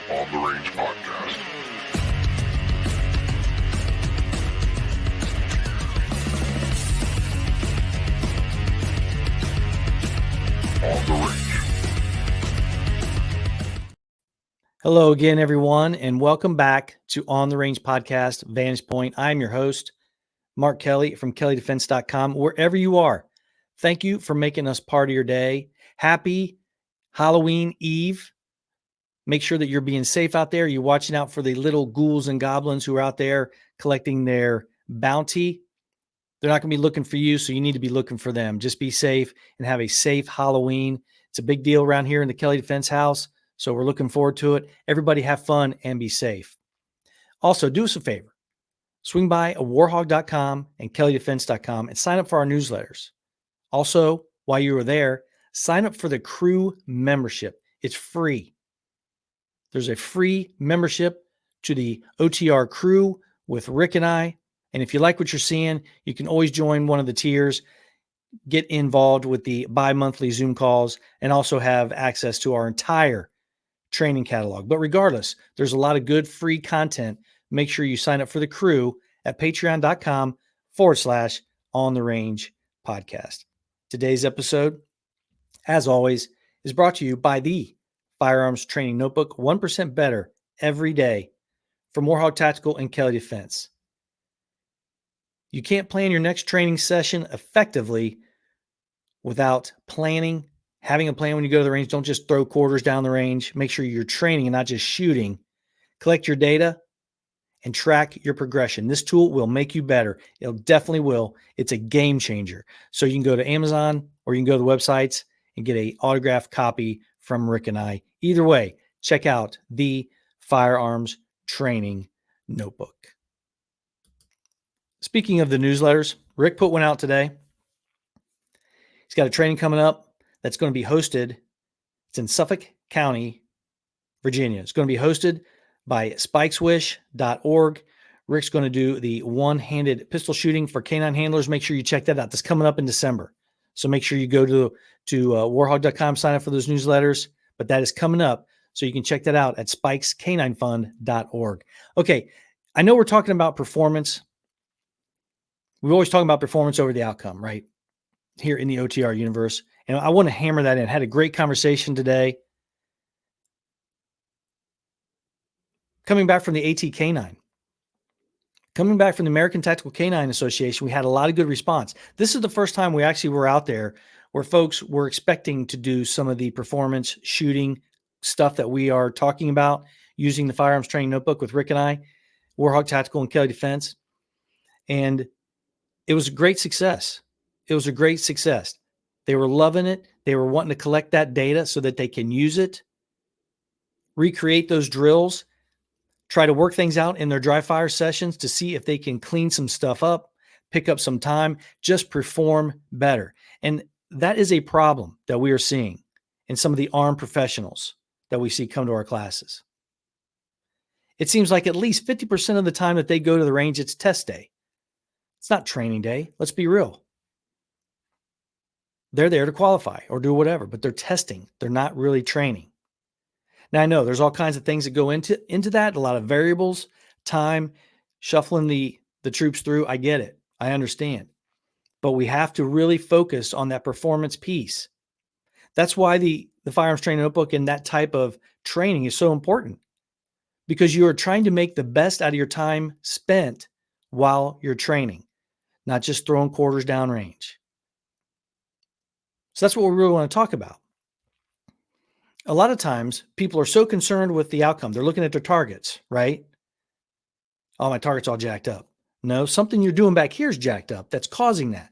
On the Range Podcast. On the Range. Hello again, everyone, and welcome back to On the Range Podcast, Vantage Point. I'm your host, Mark Kelley from KelleyDefense.com. Wherever you are, thank you for making us part of your day. Happy Halloween Eve. Make sure that you're being safe out there. You're watching out for the little ghouls and goblins who are out there collecting their bounty. They're not going to be looking for you, so you need to be looking for them. Just be safe and have a safe Halloween. It's a big deal around here in the Kelley Defense House, so we're looking forward to it. Everybody have fun and be safe. Also, do us a favor. Swing by warhog.com and KelleyDefense.com and sign up for our newsletters. Also, while you are there, sign up for the crew membership. It's free. There's a free membership to the OTR crew with Rick and I. And if you like what you're seeing, you can always join one of the tiers, get involved with the bi-monthly Zoom calls, and also have access to our entire training catalog. But regardless, there's a lot of good free content. Make sure you sign up for the crew at patreon.com/On the Range podcast. Today's episode, as always, is brought to you by the Firearms Training Notebook, 1% better every day from Warhog Tactical and Kelley Defense. You can't plan your next training session effectively without planning. Having a plan when you go to the range. Don't just throw quarters down the range. Make sure you're training and not just shooting. Collect your data and track your progression. This tool will make you better. It definitely will. It's a game changer. So you can go to Amazon or you can go to the websites and get an autographed copy from Rick and I. Either way, check out the Firearms Training Notebook. Speaking of the newsletters, Rick put one out today. He's got a training coming up that's going to be hosted. It's in Suffolk County, Virginia. It's going to be hosted by spikeswish.org. Rick's going to do the one-handed pistol shooting for canine handlers. Make sure you check that out. That's coming up in December. So make sure you go to warhog.com, sign up for those newsletters. But that is coming up, so you can check that out at spikescaninefund.org. Okay, I know we're talking about performance. We're always talking about performance over the outcome, right? Here in the OTR universe. And I want to hammer that in. I had a great conversation today. Coming back from the AT-Canine. Coming back from the American Tactical Canine Association, we had a lot of good response. This is the first time we actually were out there where folks were expecting to do some of the performance shooting stuff that we are talking about using the Firearms Training Notebook with Rick and I, Warhog Tactical and Kelley Defense. And it was a great success. It was a great success. They were loving it. They were wanting to collect that data so that they can use it, recreate those drills, try to work things out in their dry fire sessions to see if they can clean some stuff up, pick up some time, just perform better. And that is a problem that we are seeing in some of the armed professionals that we see come to our classes. It seems like at least 50% of the time that they go to the range, it's test day. It's not training day. Let's be real. They're there to qualify or do whatever, but they're testing. They're not really training. Now, I know there's all kinds of things that go into that, a lot of variables, time, shuffling the troops through. I get it. I understand. But we have to really focus on that performance piece. That's why the Firearms Training Notebook and that type of training is so important, because you are trying to make the best out of your time spent while you're training, not just throwing quarters downrange. So that's what we really want to talk about. A lot of times people are so concerned with the outcome. They're looking at their targets, right? Oh, my target's all jacked up. No, something you're doing back here is jacked up. That's causing that.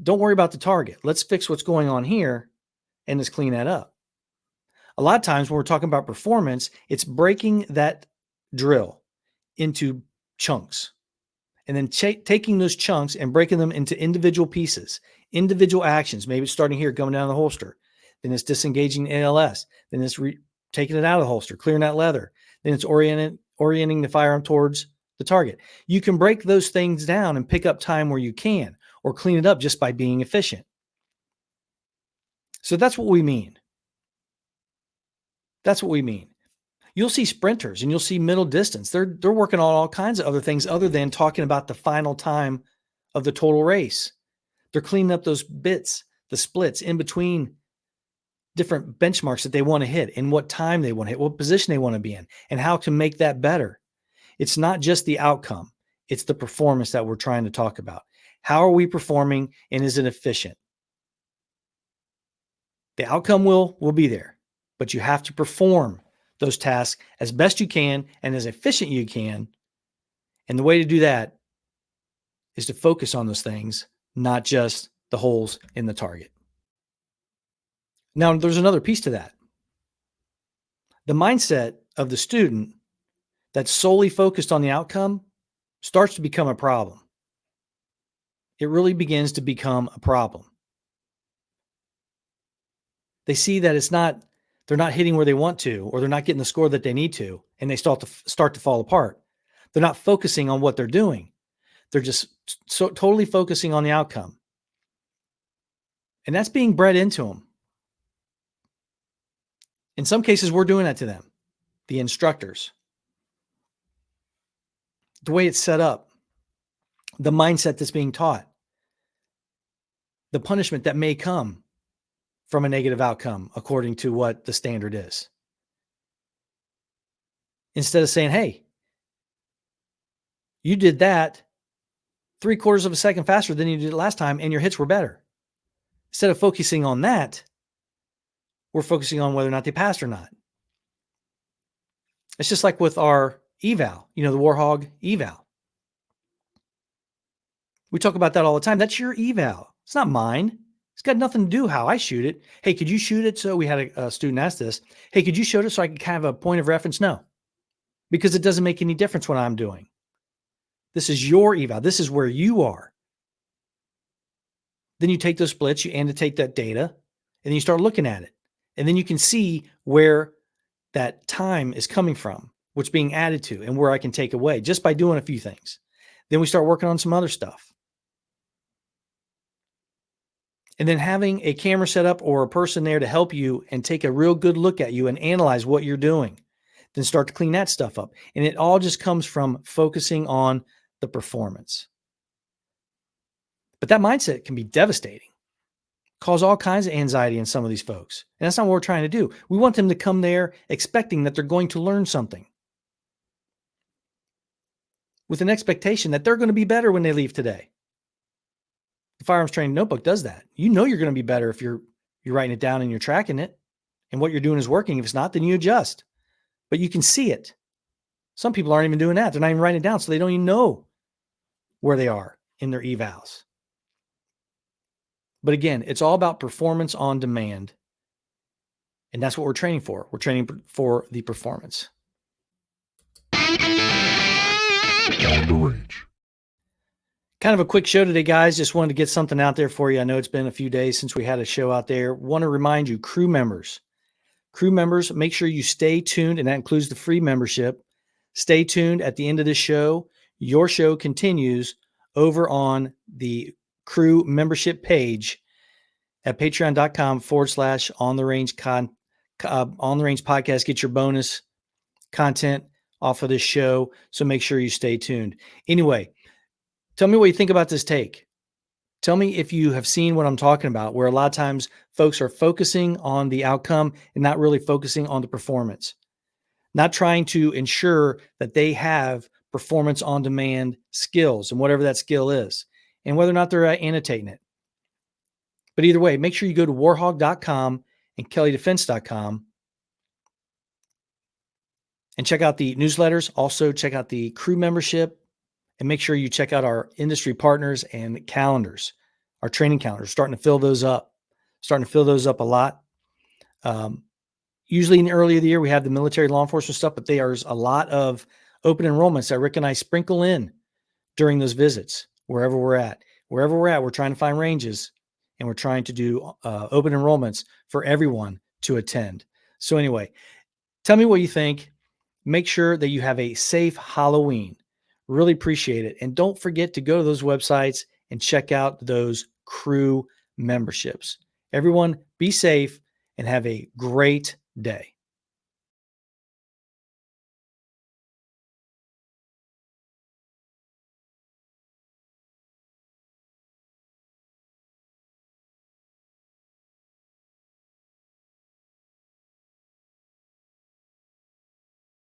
Don't worry about the target. Let's fix what's going on here and let's clean that up. A lot of times when we're talking about performance, it's breaking that drill into chunks and then taking those chunks and breaking them into individual pieces, individual actions. Maybe it's starting here, coming down the holster. Then it's disengaging ALS. Then it's taking it out of the holster, clearing that leather. Then it's orienting the firearm towards the target. You can break those things down and pick up time where you can, or clean it up just by being efficient. So that's what we mean. That's what we mean. You'll see sprinters and you'll see middle distance. They're working on all kinds of other things other than talking about the final time of the total race. They're cleaning up those bits, the splits in between different benchmarks that they want to hit and what time they want to hit, what position they want to be in, and how to make that better. It's not just the outcome. It's the performance that we're trying to talk about. How are we performing and is it efficient? The outcome will be there, but you have to perform those tasks as best you can and as efficient you can. And the way to do that is to focus on those things, not just the holes in the target. Now, there's another piece to that. The mindset of the student that's solely focused on the outcome starts to become a problem. It really begins to become a problem. They see that they're not hitting where they want to, or they're not getting the score that they need to, and they start to fall apart. They're not focusing on what they're doing. They're just so totally focusing on the outcome. And that's being bred into them. In some cases, we're doing that to them, the instructors. The way it's set up, the mindset that's being taught, the punishment that may come from a negative outcome according to what the standard is. Instead of saying, hey, you did that 3/4 of a second faster than you did last time and your hits were better. Instead of focusing on that, we're focusing on whether or not they passed or not. It's just like with our eval, the Warhog eval. We talk about that all the time. That's your eval. It's not mine. It's got nothing to do how I shoot it. Hey, could you shoot it? So we had a student ask this. Hey, could you shoot it so I could have a point of reference? No, because it doesn't make any difference what I'm doing. This is your eval. This is where you are. Then you take those splits, you annotate that data, and then you start looking at it. And then you can see where that time is coming from, what's being added to, and where I can take away just by doing a few things. Then we start working on some other stuff. And then having a camera set up or a person there to help you and take a real good look at you and analyze what you're doing. Then start to clean that stuff up. And it all just comes from focusing on the performance. But that mindset can be devastating, cause all kinds of anxiety in some of these folks. And that's not what we're trying to do. We want them to come there expecting that they're going to learn something, with an expectation that they're going to be better when they leave today. The firearms training notebook does that. You know you're going to be better if you're writing it down and you're tracking it, and what you're doing is working. If it's not, then you adjust. But you can see it. Some people aren't even doing that. They're not even writing it down, so they don't even know where they are in their evals. But again, it's all about performance on demand. And that's what we're training for. We're training for the performance. On the range. Kind of a quick show today, guys. Just wanted to get something out there for you. I know it's been a few days since we had a show out there. Want to remind you, crew members, make sure you stay tuned, and that includes the free membership. Stay tuned at the end of this show. Your show continues over on the crew membership page at patreon.com/on the range podcast. Get your bonus content off of this show. So make sure you stay tuned. Anyway, tell me what you think about this take. Tell me if you have seen what I'm talking about, where a lot of times folks are focusing on the outcome and not really focusing on the performance, not trying to ensure that they have performance on demand skills and whatever that skill is, and whether or not they're annotating it. But either way, make sure you go to warhog.com and kelleydefense.com and check out the newsletters. Also check out the crew membership, and make sure you check out our industry partners and calendars, our training calendars, starting to fill those up a lot. Usually in the early of the year, we have the military law enforcement stuff, but there's a lot of open enrollments that Rick and I sprinkle in during those visits, wherever we're at. We're trying to find ranges, and we're trying to do open enrollments for everyone to attend. So anyway, tell me what you think. Make sure that you have a safe Halloween. Really appreciate it. And don't forget to go to those websites and check out those crew memberships. Everyone, be safe and have a great day.